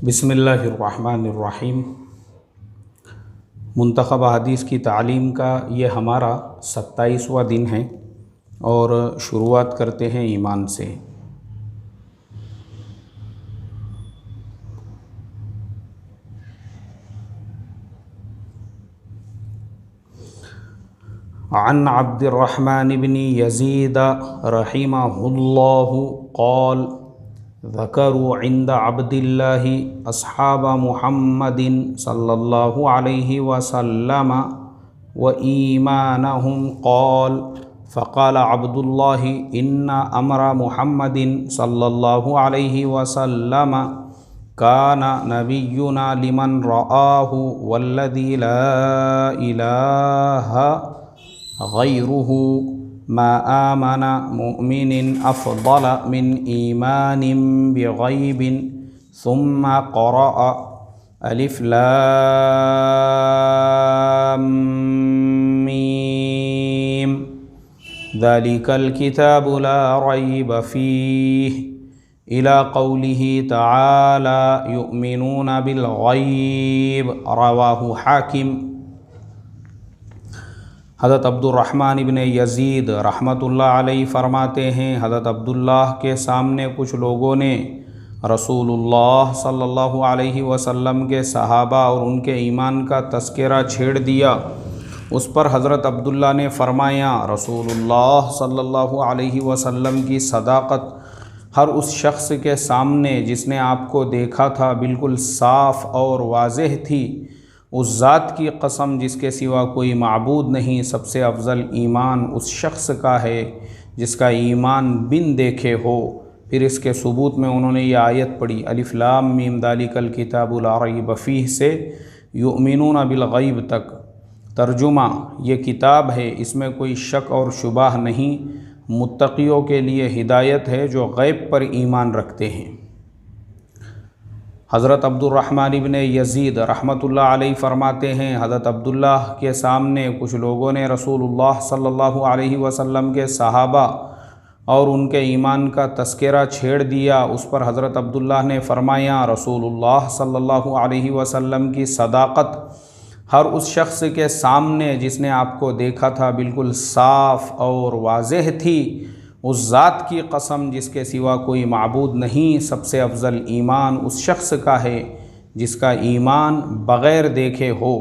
بسم اللہ الرحمن الرحیم۔ منتخب احادیث کی تعلیم کا یہ ہمارا 27واں دن ہے اور شروعات کرتے ہیں ایمان سے۔ عن عبد الرحمن بن یزید رحمہ اللہ قال ذکروا عند عبد اللہ اصحاب محمد صلی اللہ علیہ وسلم وإيمانهم قال فقال عبد الله إن أمر محمد صلى الله عليه وسلم كان نبينا لمن رآه والذي لا إله غيره ما آمن مؤمن أفضل من إيمان بغيب ثم قرأ ألف لام ميم ذلك الكتاب لا ريب فيه إلى قوله تعالى يؤمنون بالغيب رواه حاکم۔ حضرت عبد الرحمن ابن یزید رحمۃ اللہ علیہ فرماتے ہیں، حضرت عبداللہ کے سامنے کچھ لوگوں نے رسول اللہ صلی اللہ علیہ وسلم کے صحابہ اور ان کے ایمان کا تذکرہ چھیڑ دیا۔ اس پر حضرت عبداللہ نے فرمایا، رسول اللہ صلی اللہ علیہ وسلم کی صداقت ہر اس شخص کے سامنے جس نے آپ کو دیکھا تھا بالکل صاف اور واضح تھی۔ اس ذات کی قسم جس کے سوا کوئی معبود نہیں، سب سے افضل ایمان اس شخص کا ہے جس کا ایمان بن دیکھے ہو۔ پھر اس کے ثبوت میں انہوں نے یہ آیت پڑھی، الف لام میم ذالک الکتاب لا ریب فیہ سے یؤمنون بالغیب تک۔ ترجمہ، یہ کتاب ہے، اس میں کوئی شک اور شبہ نہیں، متقیوں کے لیے ہدایت ہے جو غیب پر ایمان رکھتے ہیں۔ حضرت عبد الرحمن ابن یزید رحمۃ اللہ علیہ فرماتے ہیں، حضرت عبداللہ کے سامنے کچھ لوگوں نے رسول اللہ صلی اللہ علیہ وسلم کے صحابہ اور ان کے ایمان کا تذکرہ چھیڑ دیا۔ اس پر حضرت عبداللہ نے فرمایا، رسول اللہ صلی اللہ علیہ وسلم کی صداقت ہر اس شخص کے سامنے جس نے آپ کو دیکھا تھا بالکل صاف اور واضح تھی۔ اس ذات کی قسم جس کے سوا کوئی معبود نہیں، سب سے افضل ایمان اس شخص کا ہے جس کا ایمان بغیر دیکھے ہو۔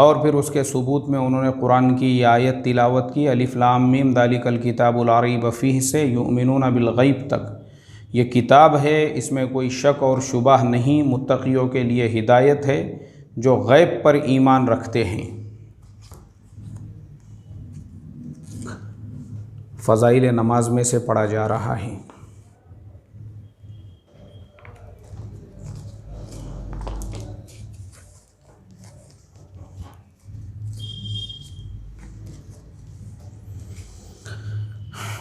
اور پھر اس کے ثبوت میں انہوں نے قرآن کی یہ آیت تلاوت کی، الف لام میم ذالک الکتاب لا ریب فیہ سے یؤمنون بالغیب تک۔ یہ کتاب ہے، اس میں کوئی شک اور شبہ نہیں، متقیوں کے لیے ہدایت ہے جو غیب پر ایمان رکھتے ہیں۔ فضائل نماز میں سے پڑھا جا رہا ہے۔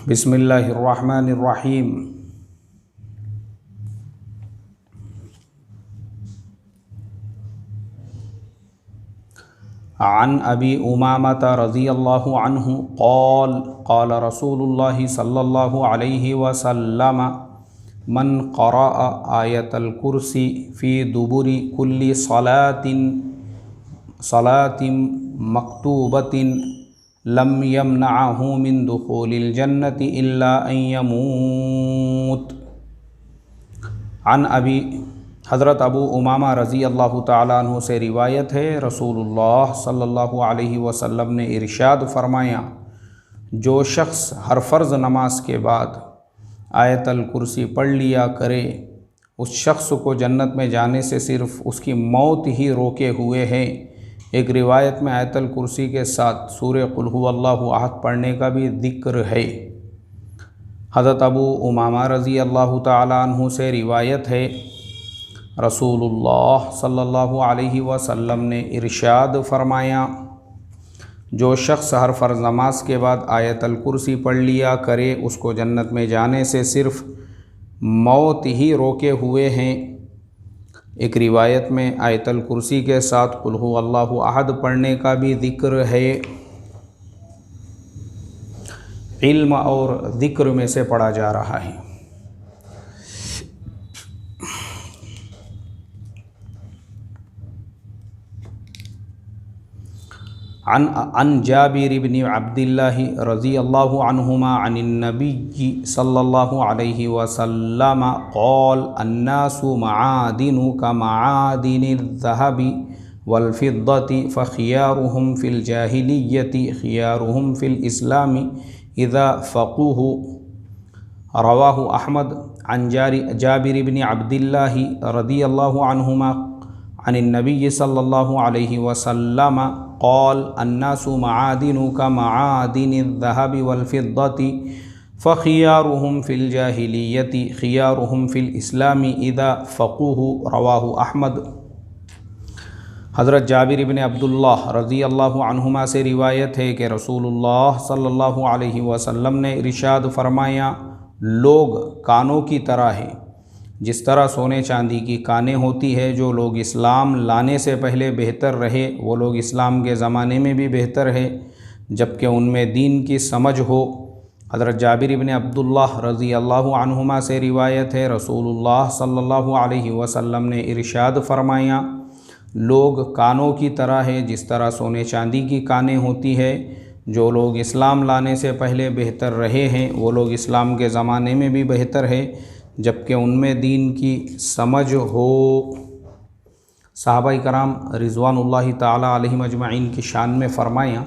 بسم اللہ الرحمن الرحیم۔ عن ابی امامۃ رضی اللہ عنہ قال قال رسول اللہ صلی اللہ علیہ وسلم من قرأ آیۃ الکرسی فی دبر کل صلاۃ مکتوبۃ لم یمنعہ من دخول الجنۃ الا ان یموت۔ حضرت ابو امامہ رضی اللہ تعالیٰ عنہ سے روایت ہے، رسول اللہ صلی اللہ علیہ وسلم نے ارشاد فرمایا، جو شخص ہر فرض نماز کے بعد آیت الکرسی پڑھ لیا کرے، اس شخص کو جنت میں جانے سے صرف اس کی موت ہی روکے ہوئے ہے۔ ایک روایت میں آیت الکرسی کے ساتھ سورہ قل ھو اللہ احد پڑھنے کا بھی ذکر ہے۔ حضرت ابو امامہ رضی اللہ تعالیٰ عنہ سے روایت ہے، رسول اللہ صلی اللہ علیہ وسلم نے ارشاد فرمایا، جو شخص ہر فرض نماز کے بعد آیت الکرسی پڑھ لیا کرے، اس کو جنت میں جانے سے صرف موت ہی روکے ہوئے ہیں۔ ایک روایت میں آیت الکرسی کے ساتھ قل ھو اللہ احد پڑھنے کا بھی ذکر ہے۔ علم اور ذکر میں سے پڑھا جا رہا ہے۔ عن جابر بن عبد اللہ رضی اللہ عنہما عن النبی صلی اللہ علیہ وسلم قال الناس معادن كمعادن الذهب والفضة فخيارهم في الجاهلية خيارهم في الإسلام إذا فقوه رواہ احمد عن جابر بن عبد اللہ رضی اللہ عنہما عن النبی صلی اللہ علیہ وسلم قال الناس معادن كمعادن الذهب والفضة فخيارهم في الجاهلية خيارهم في الإسلام إذا فقوه رواہ احمد۔ حضرت جابر بن عبداللہ رضی اللہ عنہما سے روایت ہے کہ رسول اللہ صلی اللہ علیہ وسلم نے ارشاد فرمایا، لوگ کانوں کی طرح ہیں، جس طرح سونے چاندی کی کانیں ہوتی ہے۔ جو لوگ اسلام لانے سے پہلے بہتر رہے وہ لوگ اسلام کے زمانے میں بھی بہتر ہے جبکہ ان میں دین کی سمجھ ہو۔ حضرت جابر بن عبداللہ رضی اللہ عنہما سے روایت ہے، رسول اللہ صلی اللہ علیہ وسلم نے ارشاد فرمایا، لوگ کانوں کی طرح ہے جس طرح سونے چاندی کی کانیں ہوتی ہے۔ جو لوگ اسلام لانے سے پہلے بہتر رہے ہیں وہ لوگ اسلام کے زمانے میں بھی بہتر ہے جبکہ ان میں دین کی سمجھ ہو۔ صحابہ کرام رضوان اللہ تعالی علیہم اجمعین کی شان میں فرمایا،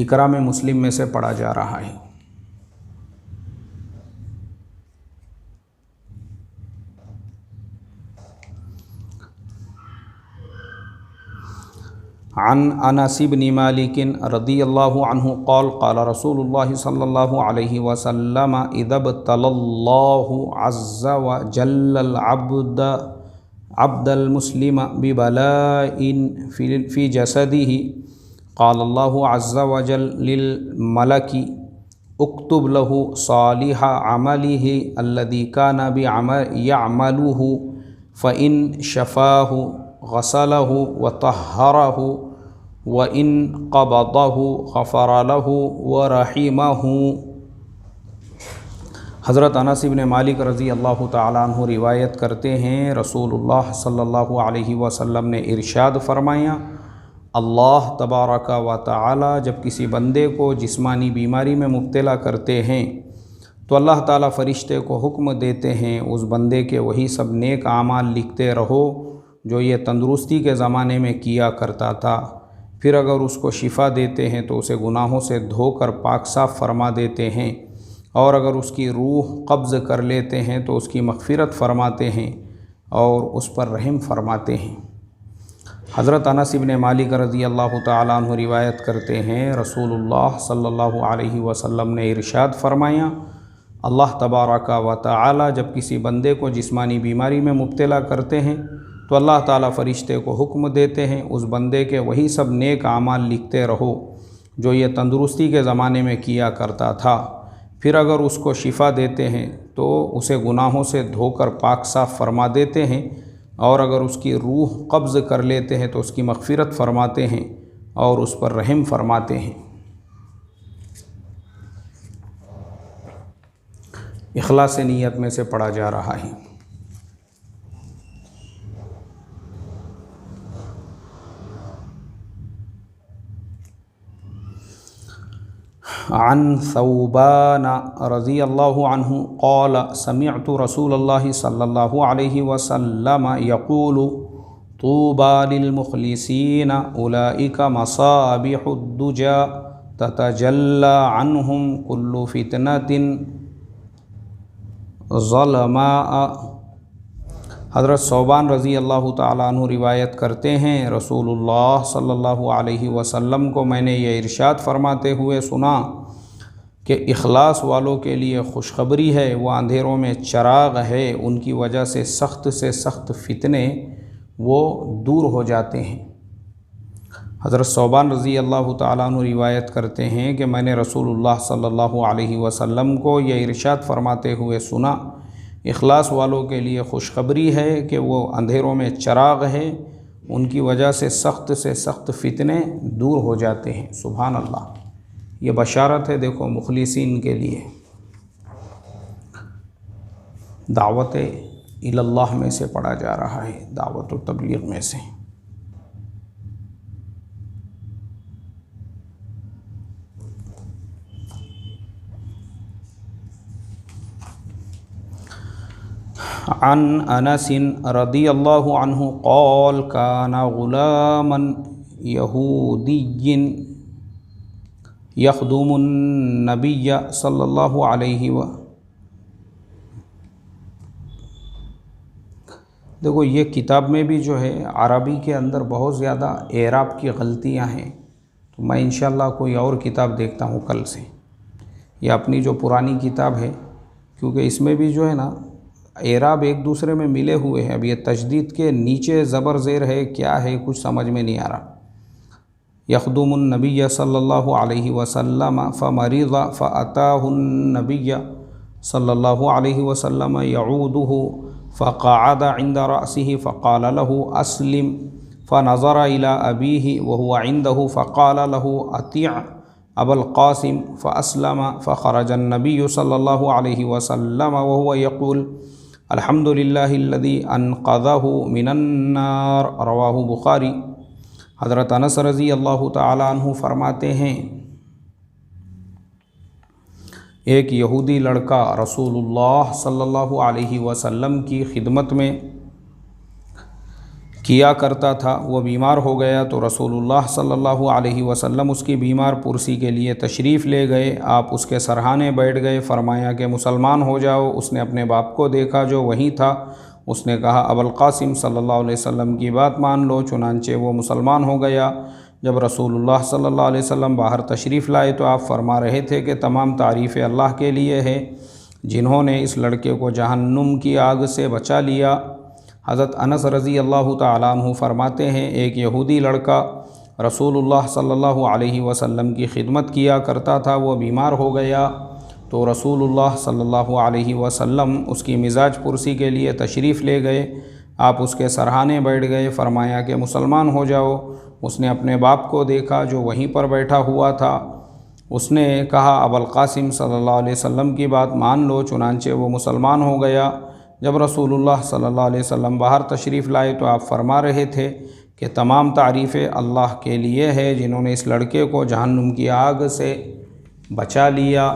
اقرا میں مسلم میں سے پڑھا جا رہا ہے۔ عن انس بن مالک رضی اللہ عنہ قال قال رسول اللہ صلی اللہ علیہ وسلم اذا ابتلى اللہ عز وجل عبد المسلم ببلاء في جسده قال اللہ عز وجل للملك اكتب له صالح عمله الذي كان يعمله فإن شفاه غسله وطهره وَإِن قَبَضَهُ غَفَرَ لَهُ وَرَحِمَهُ۔ حضرت انس بن مالک رضی اللہ تعالیٰ عنہ روایت کرتے ہیں، رسول اللہ صلی اللہ علیہ وسلم نے ارشاد فرمایا، اللہ تبارک و تعالی جب کسی بندے کو جسمانی بیماری میں مبتلا کرتے ہیں تو اللہ تعالیٰ فرشتے کو حکم دیتے ہیں، اس بندے کے وہی سب نیک اعمال لکھتے رہو جو یہ تندرستی کے زمانے میں کیا کرتا تھا۔ پھر اگر اس کو شفا دیتے ہیں تو اسے گناہوں سے دھو کر پاک صاف فرما دیتے ہیں، اور اگر اس کی روح قبض کر لیتے ہیں تو اس کی مغفرت فرماتے ہیں اور اس پر رحم فرماتے ہیں۔ حضرت انس بن مالک رضی اللہ تعالیٰ عنہ روایت کرتے ہیں، رسول اللہ صلی اللہ علیہ وسلم نے ارشاد فرمایا، اللہ تبارک و تعالی جب کسی بندے کو جسمانی بیماری میں مبتلا کرتے ہیں تو اللہ تعالیٰ فرشتے کو حکم دیتے ہیں، اس بندے کے وہی سب نیک اعمال لکھتے رہو جو یہ تندرستی کے زمانے میں کیا کرتا تھا۔ پھر اگر اس کو شفا دیتے ہیں تو اسے گناہوں سے دھو کر پاک صاف فرما دیتے ہیں، اور اگر اس کی روح قبض کر لیتے ہیں تو اس کی مغفرت فرماتے ہیں اور اس پر رحم فرماتے ہیں۔ اخلاص نیت میں سے پڑھا جا رہا ہے۔ عن ثوبان رضی اللہ عنہ قال سمعت رسول اللہ صلی اللہ علیہ وسلم یقول طوبى للمخلصین اولئک مصابیح الدجى تتجلی عنہم کل فتنة ظلماء۔ حضرت ثوبان رضی اللہ تعالیٰ عنہ روایت کرتے ہیں، رسول اللہ صلی اللہ علیہ وسلم کو میں نے یہ ارشاد فرماتے ہوئے سنا کہ اخلاص والوں کے لیے خوشخبری ہے، وہ اندھیروں میں چراغ ہے، ان کی وجہ سے سخت فتنے وہ دور ہو جاتے ہیں۔ حضرت ثوبان رضی اللہ تعالیٰ عنہ روایت کرتے ہیں کہ میں نے رسول اللہ صلی اللہ علیہ وسلم کو یہ ارشاد فرماتے ہوئے سنا، اخلاص والوں کے لیے خوشخبری ہے کہ وہ اندھیروں میں چراغ ہے، ان کی وجہ سے سخت فتنے دور ہو جاتے ہیں۔ سبحان اللہ، یہ بشارت ہے دیکھو مخلصین کے لیے۔ دعوت اللہ میں سے پڑھا جا رہا ہے، دعوت و تبلیغ میں سے۔ عن انس رضی اللہ عنہ قال کان غلاما یہودی یخدم النبی صلی اللہ علیہ وسلم. دیکھو یہ کتاب میں بھی جو ہے عربی کے اندر بہت زیادہ اعراب کی غلطیاں ہیں، تو میں انشاءاللہ کوئی اور کتاب دیکھتا ہوں کل سے. یہ اپنی جو پرانی کتاب ہے، کیونکہ اس میں بھی جو ہے نا اعراب ایک دوسرے میں ملے ہوئے ہیں. اب یہ تشدید کے نیچے زبر زیر ہے، کیا ہے کچھ سمجھ میں نہیں آ رہا. یخدم النبی صلی اللہ علیہ وسلم فمرض فاتاه النبی صلی اللہ علیہ وسلم یعوده فقعد عند رأسه فقال له اسلم فنظر الى ابیہ وهو عنده فقال له اطیع ابا القاسم فاسلم فخرج النبی صلی اللہ علیہ وسلم وهو يقول الحمد للہ الذی انقذہ من النار. رواہ بخاری. حضرت انس رضی اللہ تعالیٰ عنہ فرماتے ہیں ایک یہودی لڑکا رسول اللہ صلی اللہ علیہ وسلم کی خدمت میں کیا کرتا تھا. وہ بیمار ہو گیا تو رسول اللہ صلی اللہ علیہ وسلم اس کی بیمار پرسی کے لیے تشریف لے گئے. آپ اس کے سرہانے بیٹھ گئے. فرمایا کہ مسلمان ہو جاؤ. اس نے اپنے باپ کو دیکھا جو وہیں تھا. اس نے کہا ابو القاسم صلی اللہ علیہ وسلم کی بات مان لو. چنانچہ وہ مسلمان ہو گیا. جب رسول اللہ صلی اللہ علیہ وسلم باہر تشریف لائے تو آپ فرما رہے تھے کہ تمام تعریفیں اللہ کے لیے ہے جنہوں نے اس لڑکے کو جہنم کی آگ سے بچا لیا. حضرت انس رضی اللہ تعالیٰ عنہ فرماتے ہیں ایک یہودی لڑکا رسول اللہ صلی اللہ علیہ وسلم کی خدمت کیا کرتا تھا. وہ بیمار ہو گیا تو رسول اللہ صلی اللہ علیہ وسلم اس کی مزاج پرسی کے لیے تشریف لے گئے. آپ اس کے سرہانے بیٹھ گئے. فرمایا کہ مسلمان ہو جاؤ. اس نے اپنے باپ کو دیکھا جو وہیں پر بیٹھا ہوا تھا. اس نے کہا ابو القاسم صلی اللہ علیہ وسلم کی بات مان لو. چنانچہ وہ مسلمان ہو گیا. جب رسول اللہ صلی اللہ علیہ وسلم باہر تشریف لائے تو آپ فرما رہے تھے کہ تمام تعریفیں اللہ کے لیے ہے جنہوں نے اس لڑکے کو جہنم کی آگ سے بچا لیا.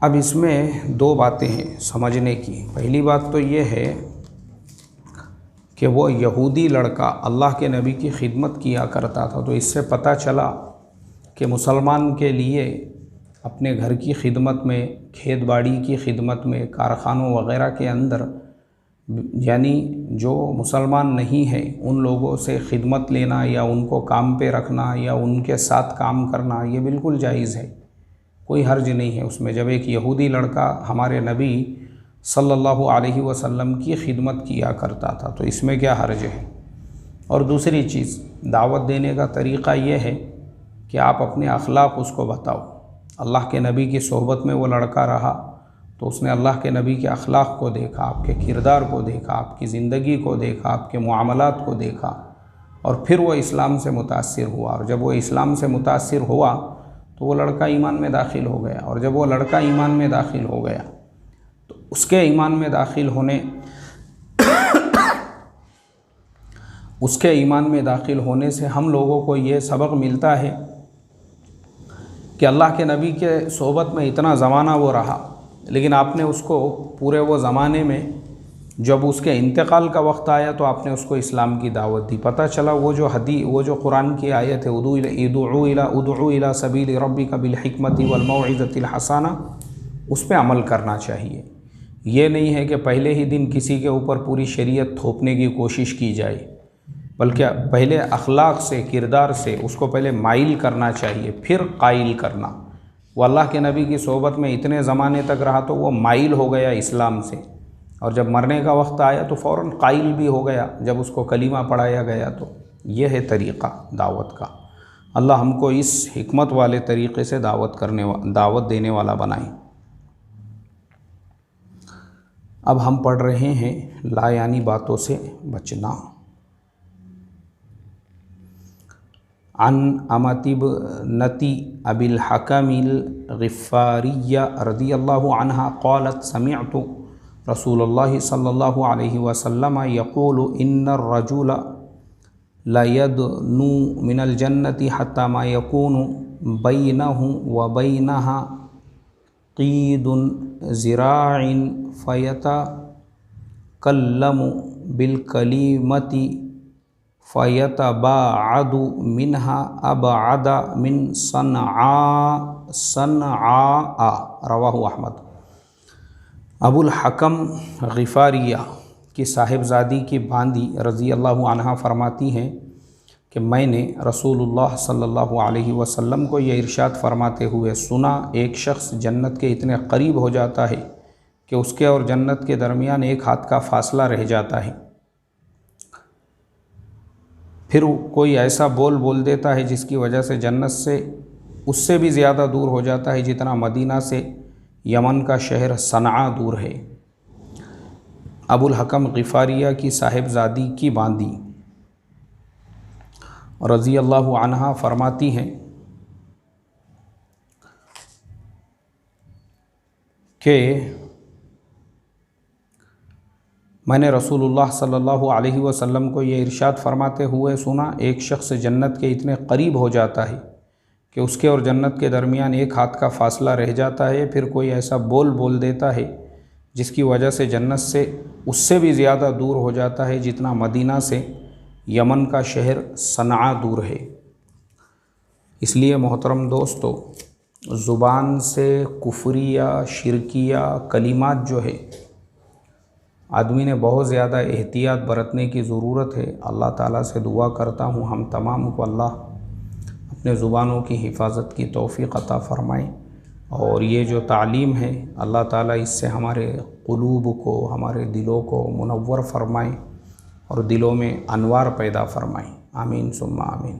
اب اس میں دو باتیں ہیں سمجھنے کی. پہلی بات تو یہ ہے کہ وہ یہودی لڑکا اللہ کے نبی کی خدمت کیا کرتا تھا، تو اس سے پتہ چلا کہ مسلمان کے لیے اپنے گھر کی خدمت میں، کھیت باڑی کی خدمت میں، کارخانوں وغیرہ کے اندر، یعنی جو مسلمان نہیں ہے ان لوگوں سے خدمت لینا یا ان کو کام پہ رکھنا یا ان کے ساتھ کام کرنا یہ بالکل جائز ہے، کوئی حرج نہیں ہے اس میں. جب ایک یہودی لڑکا ہمارے نبی صلی اللہ علیہ وسلم کی خدمت کیا کرتا تھا تو اس میں کیا حرج ہے. اور دوسری چیز، دعوت دینے کا طریقہ یہ ہے کہ آپ اپنے اخلاق اس کو بتاؤ. اللہ کے نبی کی صحبت میں وہ لڑکا رہا تو اس نے اللہ کے نبی کے اخلاق کو دیکھا، آپ کے کردار کو دیکھا، آپ کی زندگی کو دیکھا، آپ کے معاملات کو دیکھا، اور پھر وہ اسلام سے متاثر ہوا. اور جب وہ اسلام سے متاثر ہوا تو وہ لڑکا ایمان میں داخل ہو گیا. اور جب وہ لڑکا ایمان میں داخل ہو گیا تو اس کے ایمان میں داخل ہونے سے ہم لوگوں کو یہ سبق ملتا ہے کہ اللہ کے نبی کے صحبت میں اتنا زمانہ وہ رہا، لیکن آپ نے اس کو پورے وہ زمانے میں جب اس کے انتقال کا وقت آیا تو آپ نے اس کو اسلام کی دعوت دی. پتہ چلا وہ جو قرآن کی آیت ہے ادعو الی سبیل ربک بالحکمت والموعظۃ الحسنہ، اس پہ عمل کرنا چاہیے. یہ نہیں ہے کہ پہلے ہی دن کسی کے اوپر پوری شریعت تھوپنے کی کوشش کی جائے، بلکہ پہلے اخلاق سے، کردار سے اس کو پہلے مائل کرنا چاہیے، پھر قائل کرنا. وہ اللہ کے نبی کی صحبت میں اتنے زمانے تک رہا تو وہ مائل ہو گیا اسلام سے، اور جب مرنے کا وقت آیا تو فوراً قائل بھی ہو گیا جب اس کو کلمہ پڑھایا گیا. تو یہ ہے طریقہ دعوت کا. اللہ ہم کو اس حکمت والے طریقے سے دعوت دینے والا بنائیں. اب ہم پڑھ رہے ہیں لا یعنی باتوں سے بچنا. عن امۃ بنت ابی الحکم الغفاریہ رضی اللہ عنہا قالت سمعت رسول اللہ صلی اللہ علیہ وسلم یقول ان الرجل لیدنو من الجنة حتی ما یکون بینہ وبینہا قید ذراع فیتکلم بالکلمۃ فیتباعد منہا ابعد من صنعاء رواہ احمد۔ ابو الحکم غفاریہ کی صاحبزادی کی باندی رضی اللہ عنہا فرماتی ہیں کہ میں نے رسول اللہ صلی اللہ علیہ وسلم کو یہ ارشاد فرماتے ہوئے سنا، ایک شخص جنت کے اتنے قریب ہو جاتا ہے کہ اس کے اور جنت کے درمیان ایک ہاتھ کا فاصلہ رہ جاتا ہے، پھر کوئی ایسا بول دیتا ہے جس کی وجہ سے جنت سے اس سے بھی زیادہ دور ہو جاتا ہے جتنا مدینہ سے یمن کا شہر صنعاء دور ہے۔ ابو الحکم غفاریہ کی صاحبزادی کی باندی رضی اللہ عنہا فرماتی ہیں کہ میں نے رسول اللہ صلی اللہ علیہ وسلم کو یہ ارشاد فرماتے ہوئے سنا، ایک شخص جنت کے اتنے قریب ہو جاتا ہے کہ اس کے اور جنت کے درمیان ایک ہاتھ کا فاصلہ رہ جاتا ہے، پھر کوئی ایسا بول دیتا ہے جس کی وجہ سے جنت سے اس سے بھی زیادہ دور ہو جاتا ہے جتنا مدینہ سے یمن کا شہر صنعاء دور ہے۔ اس لیے محترم دوستو، زبان سے کفریہ شرکیہ کلمات جو ہے آدمی نے بہت زیادہ احتیاط برتنے کی ضرورت ہے۔ اللہ تعالیٰ سے دعا کرتا ہوں ہم تمام کو اللہ اپنے زبانوں کی حفاظت کی توفیق عطا فرمائیں، اور یہ جو تعلیم ہے اللہ تعالیٰ اس سے ہمارے قلوب کو، ہمارے دلوں کو منور فرمائیں اور دلوں میں انوار پیدا فرمائیں، آمین ثم آمین۔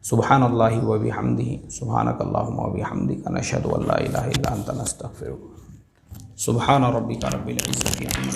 سبحان اللہ و بحمدہ، سبحانک اللہم و بحمدک، نشہد ان لا الہ الا انت نستغفرک۔ سبحان ربک رب العزۃ عما